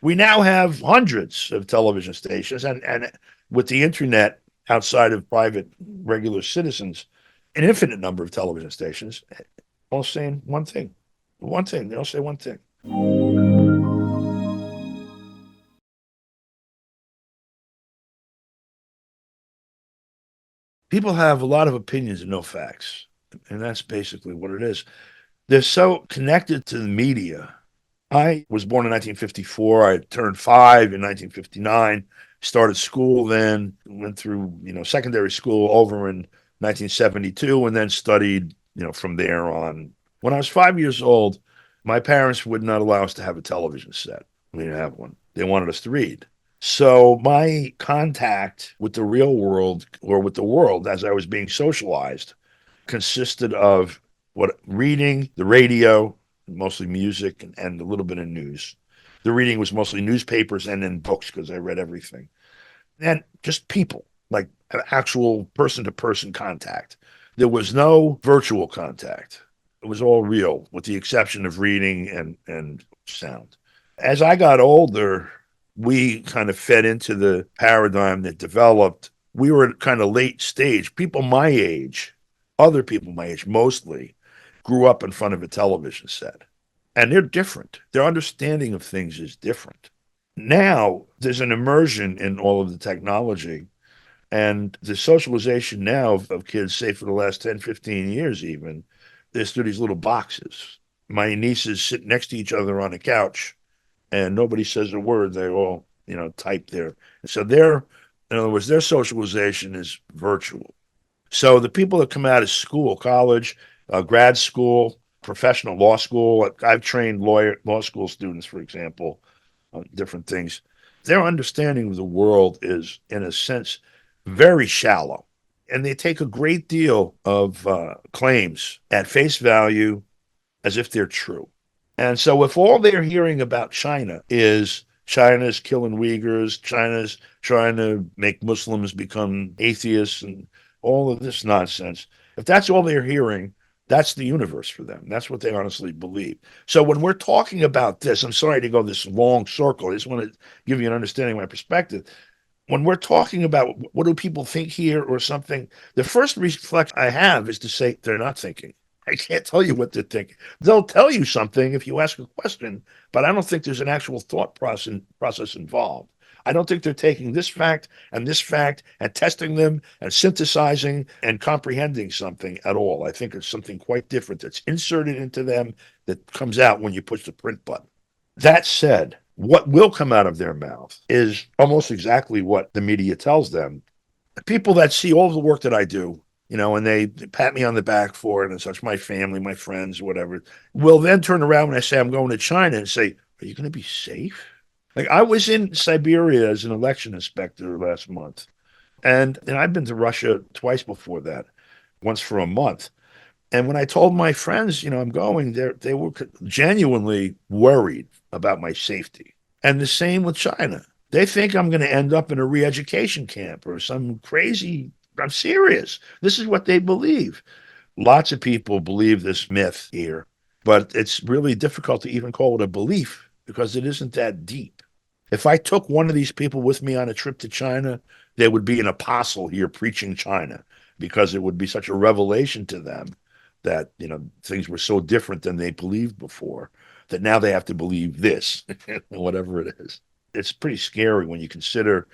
We now have hundreds of television stations, and with the internet outside of private, regular citizens, an infinite number of television stations, all saying one thing. One thing. They all say one thing. People have a lot of opinions and no facts. And that's basically what it is. They're so connected to the media. I was born in 1954. I turned 5 in 1959. Started school then, went through, secondary school over in 1972, and then studied, from there on. When I was 5 years old, my parents would not allow us to have a television set. We didn't have one. They wanted us to read. So my contact with the real world, or with the world as I was being socialized, consisted of what reading, the radio, mostly music, and a little bit of news. The reading was mostly newspapers and then books because I read everything. And just people, like actual person to person contact. There was no virtual contact. It was all real, with the exception of reading and sound. As I got older, we kind of fed into the paradigm that developed. We were kind of late stage. People my age, other people my age mostly, grew up in front of a television set. And they're different. Their understanding of things is different. Now, there's an immersion in all of the technology, and the socialization now of kids, say for the last 10, 15 years even, there's through these little boxes. My nieces sit next to each other on a couch, and nobody says a word. They all, type there. So in other words, their socialization is virtual. So the people that come out of school, college, grad school, professional law school, I've trained law school students, for example, on different things. Their understanding of the world is, in a sense, very shallow. And they take a great deal of claims at face value as if they're true. And so if all they're hearing about China's killing Uyghurs, China's trying to make Muslims become atheists, and all of this nonsense, if that's all they're hearing, that's the universe for them. That's what they honestly believe. So when we're talking about this, I'm sorry to go this long circle. I just want to give you an understanding of my perspective. When we're talking about what do people think here or something, the first reflex I have is to say they're not thinking. I can't tell you what they're thinking. They'll tell you something if you ask a question, but I don't think there's an actual thought process involved. I don't think they're taking this fact and testing them and synthesizing and comprehending something at all. I think it's something quite different that's inserted into them that comes out when you push the print button. That said, what will come out of their mouth is almost exactly what the media tells them. People that see all the work that I do, and they pat me on the back for it and such, my family, my friends, whatever, will then turn around when I say I'm going to China and say, are you going to be safe? Like, I was in Siberia as an election inspector last month. And I've been to Russia twice before that, once for a month. And when I told my friends, I'm going there, they were genuinely worried about my safety. And the same with China. They think I'm going to end up in a re-education camp or some crazy. I'm serious. This is what they believe. Lots of people believe this myth here, but it's really difficult to even call it a belief because it isn't that deep. If I took one of these people with me on a trip to China, there would be an apostle here preaching China because it would be such a revelation to them that, things were so different than they believed before that now they have to believe this, whatever it is. It's pretty scary when you consider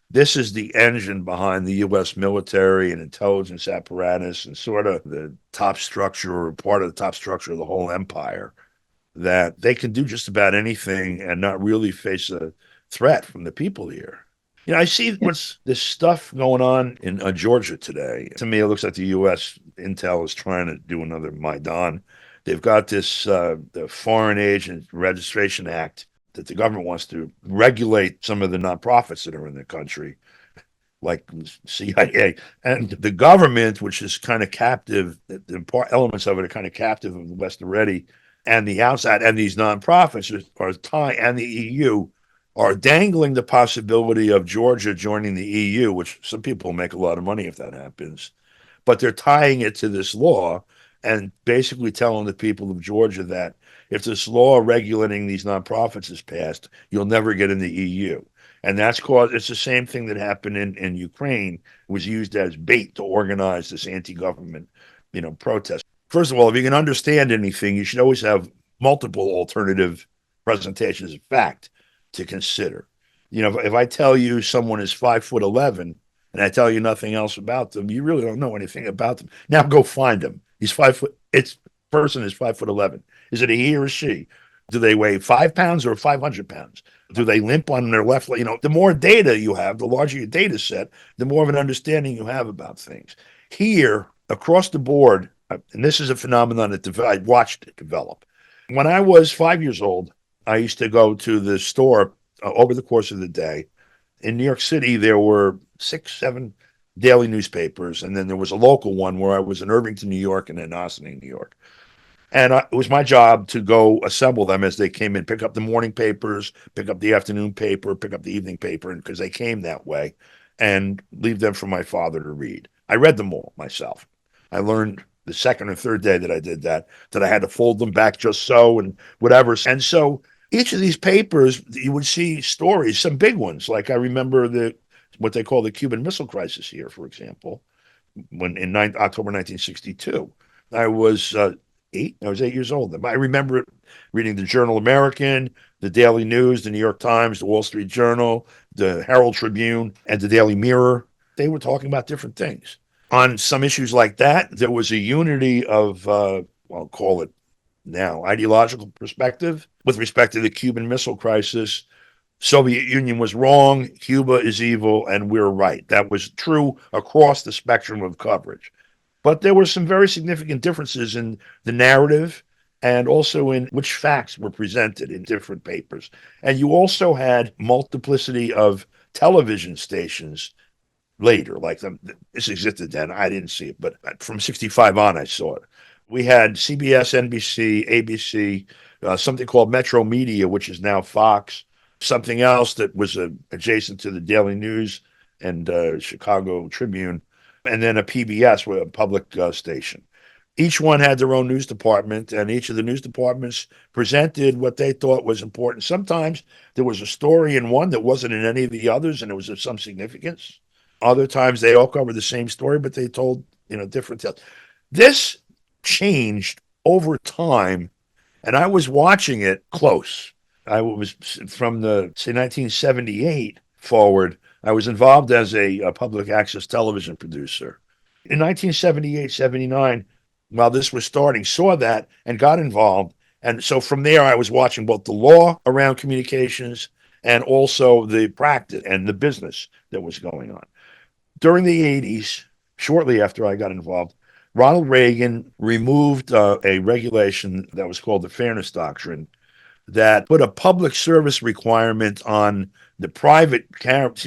this is the engine behind the U.S. military and intelligence apparatus and sort of the top structure or part of the top structure of the whole empire, that they can do just about anything and not really face a threat from the people here. I see what's this stuff going on in Georgia today. To me, it looks like the U.S. Intel is trying to do another Maidan. They've got this the Foreign Agent Registration Act that the government wants to regulate some of the nonprofits that are in the country, like CIA. And the government, which is kind of captive, the elements of it are kind of captive of the West already, and the outside, and these nonprofits are tying, and the EU are dangling the possibility of Georgia joining the EU, which some people will make a lot of money if that happens. But they're tying it to this law and basically telling the people of Georgia that if this law regulating these nonprofits is passed, you'll never get in the EU. And that's caused, it's the same thing that happened in Ukraine, was used as bait to organize this anti-government, protest. First of all, if you can understand anything, you should always have multiple alternative presentations of fact to consider. If I tell you someone is 5'11" and I tell you nothing else about them, you really don't know anything about them. Now go find him. He's 5 foot. It's person is 5'11". Is it a he or a she? Do they weigh 5 pounds or 500 pounds? Do they limp on their left leg? The more data you have, the larger your data set, the more of an understanding you have about things. Here, across the board, and this is a phenomenon that I watched it develop. When I was 5 years old, I used to go to the store over the course of the day. In New York City, there were 6, 7 daily newspapers, and then there was a local one where I was in Irvington, New York, and in Ossining, New York. And it was my job to go assemble them as they came in, pick up the morning papers, pick up the afternoon paper, pick up the evening paper, because they came that way, and leave them for my father to read. I read them all myself. I learned the second or third day that I did that I had to fold them back just so and whatever. And so each of these papers, you would see stories, some big ones. Like I remember what they call the Cuban Missile Crisis here, for example, when in October 1962. I was 8. I was 8 years old. I remember reading the Journal American, the Daily News, the New York Times, the Wall Street Journal, the Herald Tribune, and the Daily Mirror. They were talking about different things. On some issues like that, there was a unity of, I'll call it now, ideological perspective with respect to the Cuban Missile Crisis. Soviet Union was wrong, Cuba is evil, and we're right. That was true across the spectrum of coverage. But there were some very significant differences in the narrative and also in which facts were presented in different papers. And you also had multiplicity of television stations later, like this existed then. I didn't see it, but from 65 on, I saw it. We had CBS, NBC, ABC, something called Metro Media, which is now Fox, something else that was adjacent to the Daily News and Chicago Tribune, and then a PBS, a public station. Each one had their own news department, and each of the news departments presented what they thought was important. Sometimes there was a story in one that wasn't in any of the others, and it was of some significance. Other times they all covered the same story, but they told, different tales. This changed over time, and I was watching it close. I was from say 1978 forward. I was involved as a public access television producer. In 1978, 79, while this was starting, saw that and got involved. And so from there, I was watching both the law around communications and also the practice and the business that was going on. During the 80s, shortly after I got involved, Ronald Reagan removed a regulation that was called the Fairness Doctrine that put a public service requirement on the private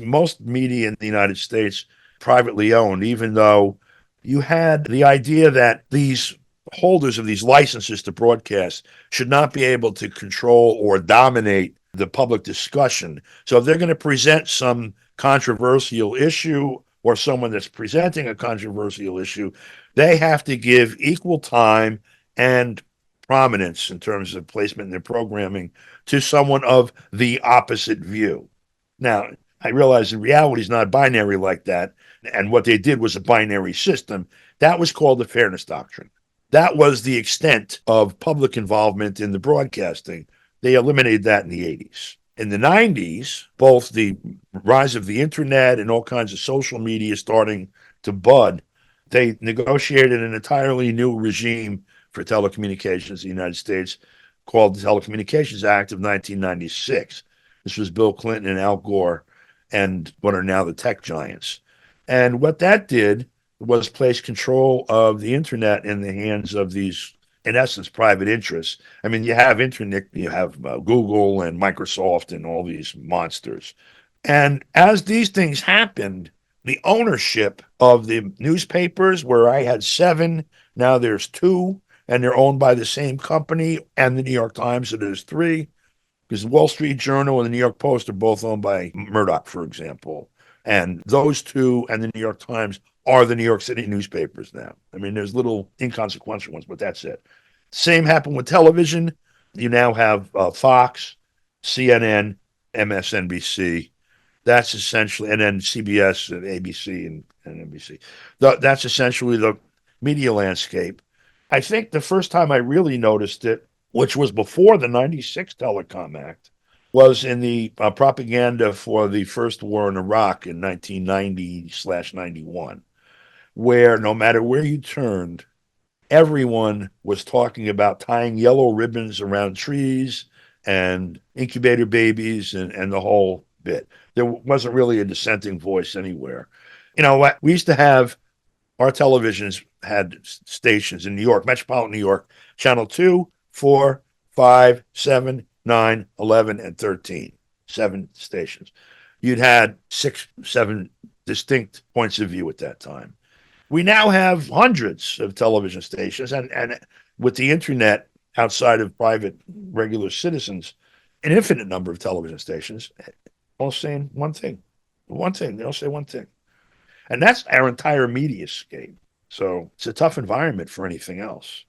most media in the United States privately owned, even though you had the idea that these holders of these licenses to broadcast should not be able to control or dominate the public discussion. So if they're going to present some controversial issue or someone that's presenting a controversial issue, they have to give equal time and prominence in terms of placement in their programming to someone of the opposite view. Now, I realize in reality is not binary like that, and what they did was a binary system. That was called the Fairness Doctrine. That was the extent of public involvement in the broadcasting. They eliminated that in the 80s. In the 90s, both the rise of the internet and all kinds of social media starting to bud, they negotiated an entirely new regime for telecommunications in the United States called the Telecommunications Act of 1996. This was Bill Clinton and Al Gore and what are now the tech giants. And what that did was place control of the internet in the hands of these, in essence, private interests. I mean, you have internet, you have Google and Microsoft and all these monsters. And as these things happened, the ownership of the newspapers, where I had 7, now there's 2, and they're owned by the same company, and the New York Times, so there's 3, because the Wall Street Journal and the New York Post are both owned by Murdoch, for example. And those 2 and the New York Times are the New York City newspapers now. I mean, there's little inconsequential ones, but that's it. Same happened with television. You now have Fox, CNN, MSNBC. That's essentially, and then CBS and ABC and NBC. That's essentially the media landscape. I think the first time I really noticed it, which was before the 96 Telecom Act, was in the propaganda for the first war in Iraq in 1990/91, where no matter where you turned, everyone was talking about tying yellow ribbons around trees and incubator babies and the whole bit. There wasn't really a dissenting voice anywhere. You know what? We used to have our televisions had stations in New York, metropolitan New York, channel 2, 4, 5, 7, 9, 11, and 13. 7 stations. You'd had 6, 7 distinct points of view at that time. We now have hundreds of television stations, and with the internet outside of private regular citizens, an infinite number of television stations, all saying one thing. One thing. They all say one thing. And that's our entire media scape. So it's a tough environment for anything else.